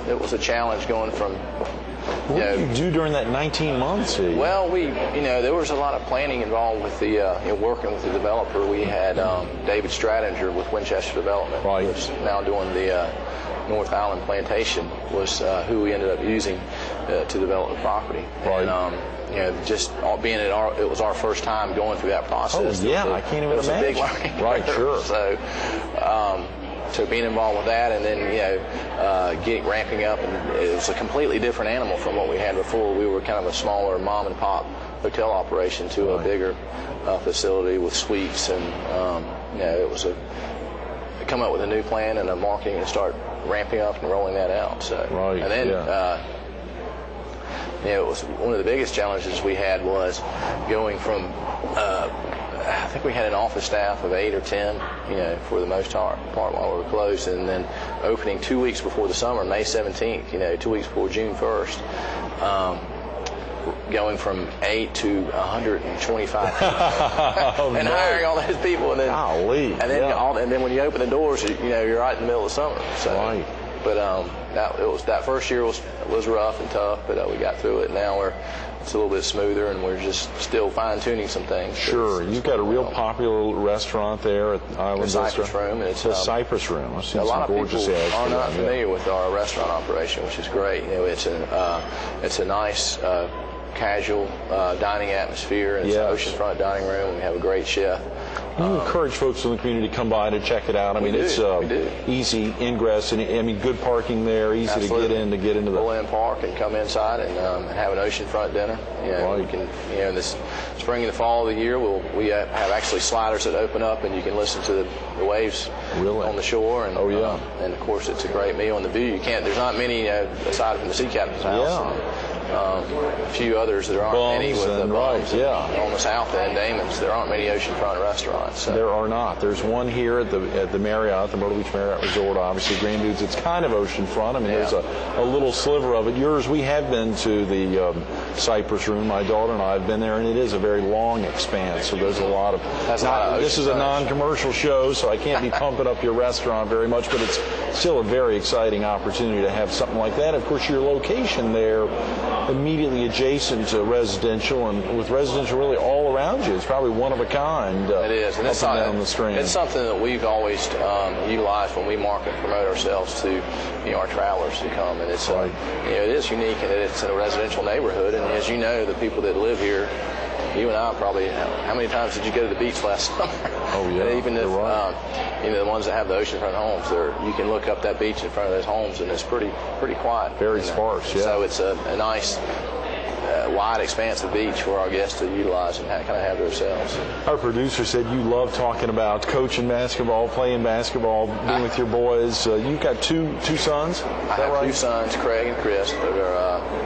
it was a challenge going from. What did you do during that 19 months? Well, there was a lot of planning involved with the working with the developer. We had David Stradinger with Winchester Development, who's now doing the North Island Plantation, was who we ended up using to develop the property. Right. And, just being it was our first time going through that process. Oh yeah, I can't even imagine. It was a big learning right, curve. Sure. So being involved with that, and then ramping up, and it was a completely different animal from what we had before. We were kind of a smaller mom and pop hotel operation to a bigger facility with suites, and it was come up with a new plan and a marketing and start ramping up and rolling that out. So and then. It was one of the biggest challenges we had was going from. I think we had an office staff of 8 or 10, for the most part while we were closed, and then opening 2 weeks before the summer, May 17th, 2 weeks before June 1st, going from 8 to 125 people, and hiring all those people, and then and then when you open the doors, you're right in the middle of summer. So, but that first year was rough and tough, but we got through it. Now it's a little bit smoother, and we're just still fine-tuning some things. Sure. You've got a real popular restaurant there at Island the Cypress Room. And it's the Cypress Room. I've seen a lot some of people are not familiar with our restaurant operation, which is great. It's a nice casual dining atmosphere, and it's an oceanfront dining room. We have a great chef. You encourage folks in the community to come by to check it out. I mean, it's easy ingress, and good parking there, easy Absolutely. to get into the. Pull in, park, and come inside and have an oceanfront dinner. You can, in this spring and the fall of the year, we have actually sliders that open up, and you can listen to the waves on the shore. And, and of course, it's a great meal, and the view there's not many aside from the sea captain's house. A few others. There aren't any with the bums. On the south end, Damon's, there aren't many oceanfront restaurants. So. There are not. There's one here at the Marriott, the Myrtle Beach Marriott Resort, obviously. Grand Dunes, it's kind of oceanfront. I mean, there's a little sliver of it. Yours, we have been to the Cypress Room. My daughter and I have been there, and it is a very long expanse. So there's a lot of. This is a non-commercial show, so I can't be pumping up your restaurant very much, but it's still a very exciting opportunity to have something like that. Of course, your location there, immediately adjacent to residential, and with residential really all around you, it's probably one of a kind. It is, and it's something that we've always utilized when we market and promote ourselves to our travelers to come, and it's it is unique, and it's in a residential neighborhood, and as you know, the people that live here, you and I probably, how many times did you go to the beach last summer? Oh yeah. And even if the ones that have the oceanfront homes, you can look up that beach in front of those homes, and it's pretty quiet. Very sparse. Yeah. So it's a nice wide expanse of beach for our guests to utilize and kind of have themselves. Our producer said you love talking about coaching basketball, playing basketball, being with your boys. You've got two sons? I have two sons, Craig and Chris.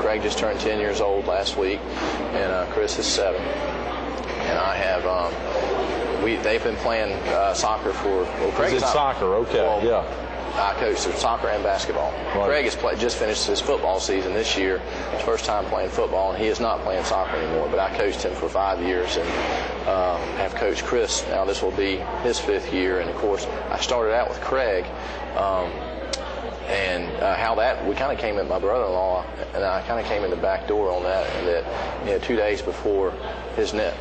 Craig just turned 10 years old last week, and Chris is 7. And I have they've been playing soccer for. Craig is it soccer? Okay. I coach soccer and basketball. Craig has just finished his football season this year, his first time playing football, and he is not playing soccer anymore. But I coached him for 5 years, and have coached Chris. Now this will be his 5th year, and of course I started out with Craig. And how we kind of came in, my brother-in-law and I kind of came in the back door on that, and that 2 days before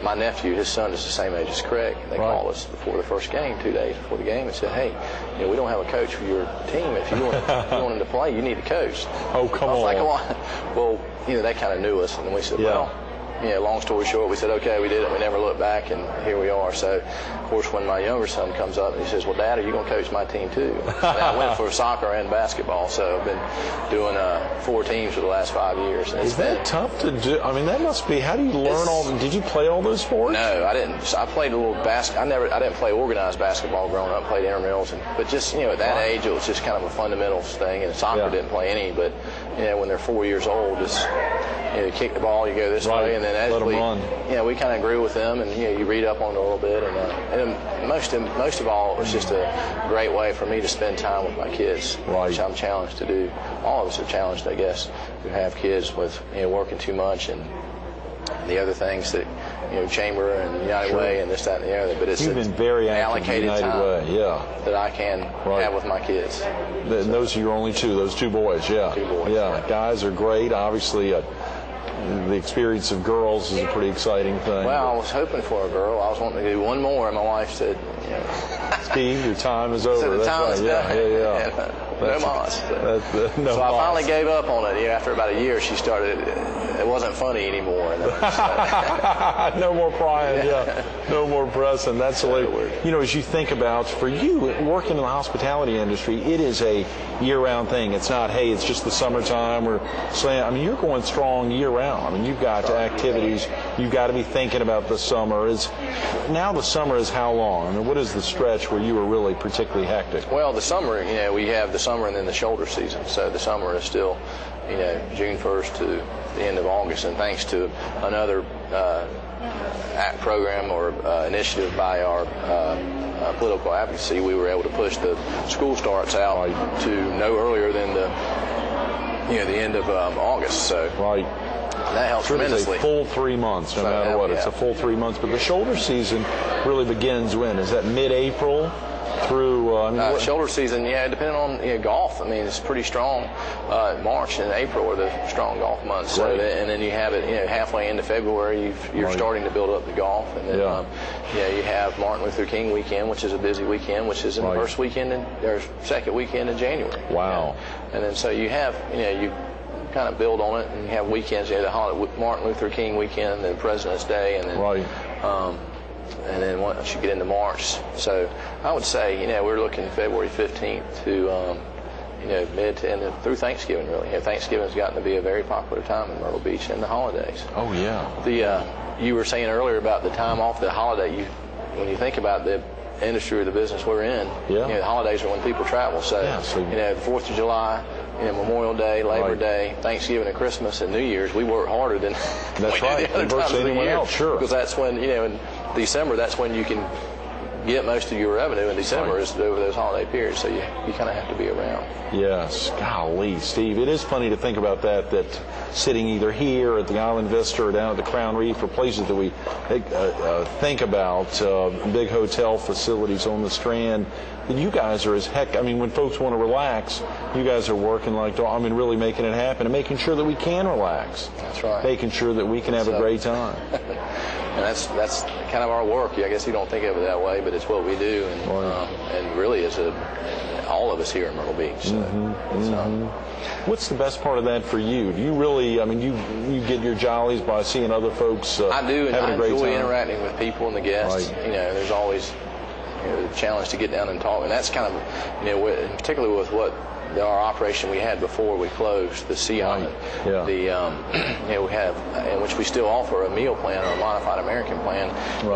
my nephew, his son is the same age as Craig, and they called us before the first game, 2 days before the game, and said, hey, we don't have a coach for your team. If you want him to play, you need a coach. Oh, come on. I was like, well, they kind of knew us, and we said, well, long story short, we said, okay, we did it. We never looked back, and here we are. So, of course, when my younger son comes up and he says, well, Dad, are you going to coach my team too? And I went for soccer and basketball, so I've been doing 4 teams for the last 5 years. And Is that tough to do? I mean, that must be, how do you learn did you play all those sports? No, I didn't. I played a little I didn't play organized basketball growing up, played intramurals, but just, at that age, it was just kind of a fundamentals thing, and soccer didn't play any, but, when they're 4 years old, just, kick the ball, you go this way, and then as we kind of grew with them, and you read up on it a little bit, and most of all, it was just a great way for me to spend time with my kids, which I'm challenged to do. All of us are challenged, I guess, who have kids with working too much and the other things that Chamber and United Way and this, that, and the other. But it's You've been very active allocated in United time Way, that I can have with my kids. And those are your only two, those two boys, yeah. Two boys, yeah. yeah. Guys are great. Obviously, the experience of girls is a pretty exciting thing. Well, I was hoping for a girl. I was wanting to do one more, and my wife said, Steve, your time is over. So the time is done. Yeah. No mas. No so I finally gave up on it. After about a year, she started. It wasn't funny anymore. And no more crying. Yeah. No more pressing. That's hilarious. As you think about, for you working in the hospitality industry, it is a year-round thing. It's not, hey, it's just the summertime or slam. I mean, you're going strong year-round. I mean, you've got activities. You've got to be thinking about the summer. Now the summer is how long? I mean, what is the stretch where you are really particularly hectic? Well, the summer, we have the summer and then the shoulder season. So the summer is still, June 1st to the end of August. And thanks to another program or initiative by our political advocacy, we were able to push the school starts out to no earlier than the end of August. So that helps tremendously. It's a full 3 months, no matter what. It's a full 3 months. But the shoulder season really begins when? Is that mid-April through? Shoulder season, depending on golf. I mean, it's pretty strong. March and April are the strong golf months. So and then you have it, halfway into February, you're starting to build up the golf, and then you have Martin Luther King weekend, which is a busy weekend, which is in the first weekend or second weekend in January. Wow. And then so you have, you kind of build on it, and you have weekends. You have the Martin Luther King weekend, and then President's Day, and then and then once you get into March. So I would say, we're looking February 15th to mid to end through Thanksgiving. Really, Thanksgiving's gotten to be a very popular time in Myrtle Beach, and the holidays. Oh yeah. You were saying earlier about the time off, the holiday. When you think about the industry or the business we're in, the holidays are when people travel. So, the 4th of July, Memorial Day, Labor Day, Thanksgiving, and Christmas, and New Year's, we work harder than that's right. the other times of the year. Else, sure. Because that's when, in December, that's when you can get most of your revenue in December is over those holiday periods. So you kind of have to be around. Yes. Golly, Steve, it is funny to think about that sitting either here at the Island Vista or down at the Crown Reef or places that we think about, big hotel facilities on the Strand, that you guys are as heck. I mean, when folks want to relax, you guys are working really making it happen and making sure that we can relax. That's right. Making sure that we can have a great time. And that's kind of our work. I guess you don't think of it that way, but it's what we do, and really is all of us here in Myrtle Beach. So, What's the best part of that for you? Do you really, you get your jollies by seeing other folks I do, and having a great time? I enjoy interacting with people and the guests. There's always the challenge to get down and talk, and that's kind of, particularly with what our operation we had before we closed, the Sea Island. We have, in which we still offer a meal plan or a modified American plan.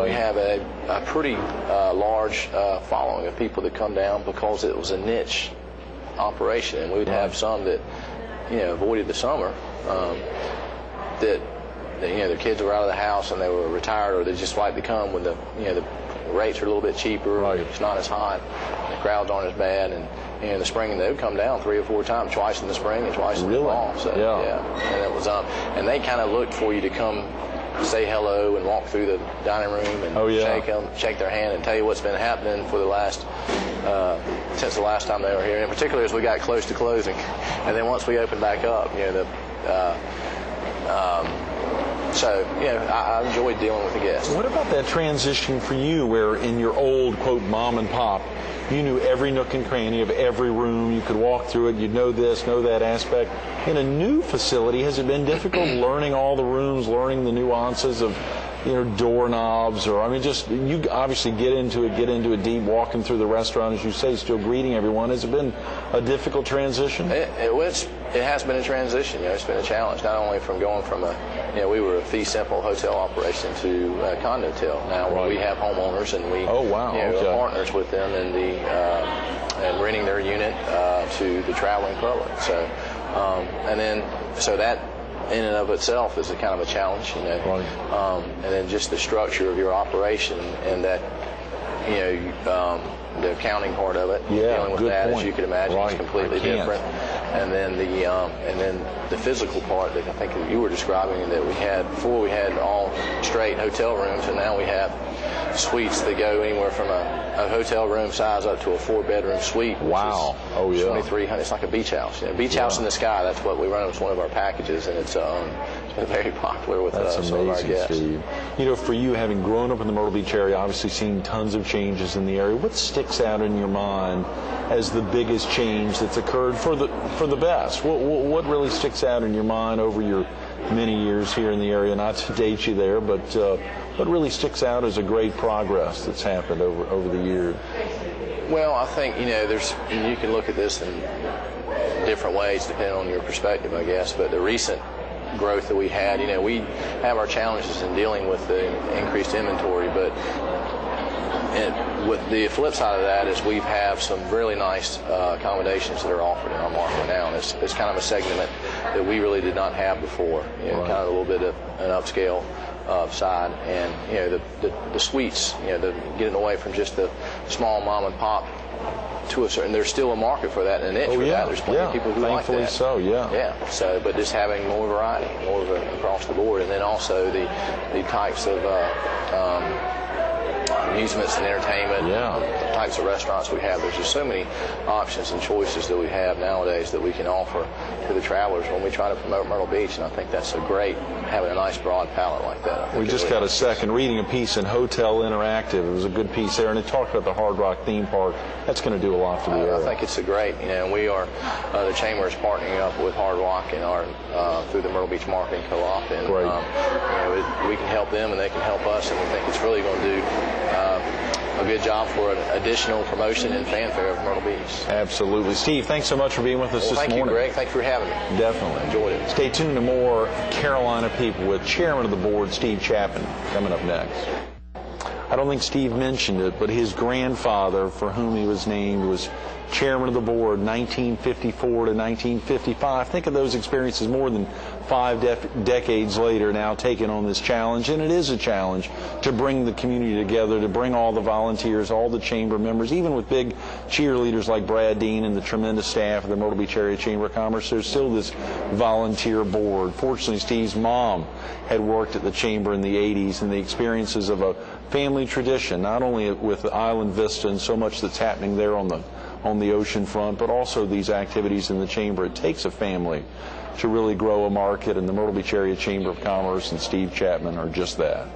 We have a pretty large following of people that come down because it was a niche operation, and we would have some that avoided the summer, that their kids were out of the house and they were retired, or they just like to come when the rates are a little bit cheaper, it's not as hot, the crowds aren't as bad, and in the spring, and they would come down 3 or 4 times, twice in the spring and twice in the fall. So, and it was and they kind of looked for you to come say hello and walk through the dining room and shake their hand and tell you what's been happening for the last since the last time they were here, and particularly as we got close to closing, and then once we opened back up, so, I enjoyed dealing with the guests. What about that transition for you where in your old, quote, mom and pop, you knew every nook and cranny of every room, you could walk through it, you'd know this, know that aspect. In a new facility, has it been difficult learning all the rooms, learning the nuances of doorknobs, or just you obviously get into it deep, walking through the restaurant, as you say, still greeting everyone. Has it been a difficult transition? It has been a transition. It's been a challenge, not only from going from we were a fee simple hotel operation to a condotel. Now we have homeowners, and we are partners with them in and renting their unit to the traveling public. So so that in and of itself is a kind of a challenge, and then just the structure of your operation and that, the accounting part of it, dealing with that, as you can imagine, is completely different. and then the physical part that I think that you were describing, that we had before. We had all straight hotel rooms, and now we have suites that go anywhere from a hotel room size up to a 4-bedroom suite. Wow! Oh yeah. 2,300. It's like a beach house. Beach house in the sky. That's what we run as one of our packages, and it's been very popular with some of our guests. Steve. For you, having grown up in the Myrtle Beach area, obviously seen tons of changes in the area. What sticks out in your mind as the biggest change that's occurred for the best? What really sticks out in your mind over your many years here in the area? Not to date you there, but what really sticks out as a great progress that's happened over the years? Well, I think you can look at this in different ways depending on your perspective, I guess. But the recent growth that we had, we have our challenges in dealing with the increased inventory, but with the flip side of that is we have some really nice accommodations that are offered in our market now, and it's kind of a segment that we really did not have before. Kind of a little bit of an upscale side, and the suites, getting away from just the small mom and pop to a certain. There's still a market for that and an niche for that. There's plenty of people who like that. Thankfully so, yeah. Yeah. So, but just having more variety, more of across the board, and then also the types of amusements and entertainment, the types of restaurants we have. There's just so many options and choices that we have nowadays that we can offer to the travelers when we try to promote Myrtle Beach, and I think that's so great, having a nice broad palette like that. We just got a second reading a piece in Hotel Interactive. It was a good piece there, and it talked about the Hard Rock theme park. That's going to do a lot for the area. I think it's a great, we are, the Chamber is partnering up with Hard Rock and through the Myrtle Beach Marketing Co-op, and we can help them and they can help us, and we think it's really going to do a good job for an additional promotion and fanfare of Myrtle Beach. Absolutely. Steve, thanks so much for being with us this morning. Thank you, Greg. Thanks for having me. Definitely. Enjoyed it. Stay tuned to more Carolina People with Chairman of the Board, Steve Chapman, coming up next. I don't think Steve mentioned it, but his grandfather, for whom he was named, was Chairman of the Board 1954 to 1955. Think of those experiences more than 5 decades later, now taking on this challenge. And it is a challenge to bring the community together, to bring all the volunteers, all the chamber members, even with big cheerleaders like Brad Dean and the tremendous staff of the Myrtle Beach Area Chamber of Commerce. There's still this volunteer board. Fortunately, Steve's mom had worked at the chamber in the 80s, and the experiences of a family tradition, not only with Island Vista and so much that's happening there on the ocean front, but also these activities in the chamber. It takes a family to really grow a market, and the Myrtle Beach Area Chamber of Commerce and Steve Chapman are just that.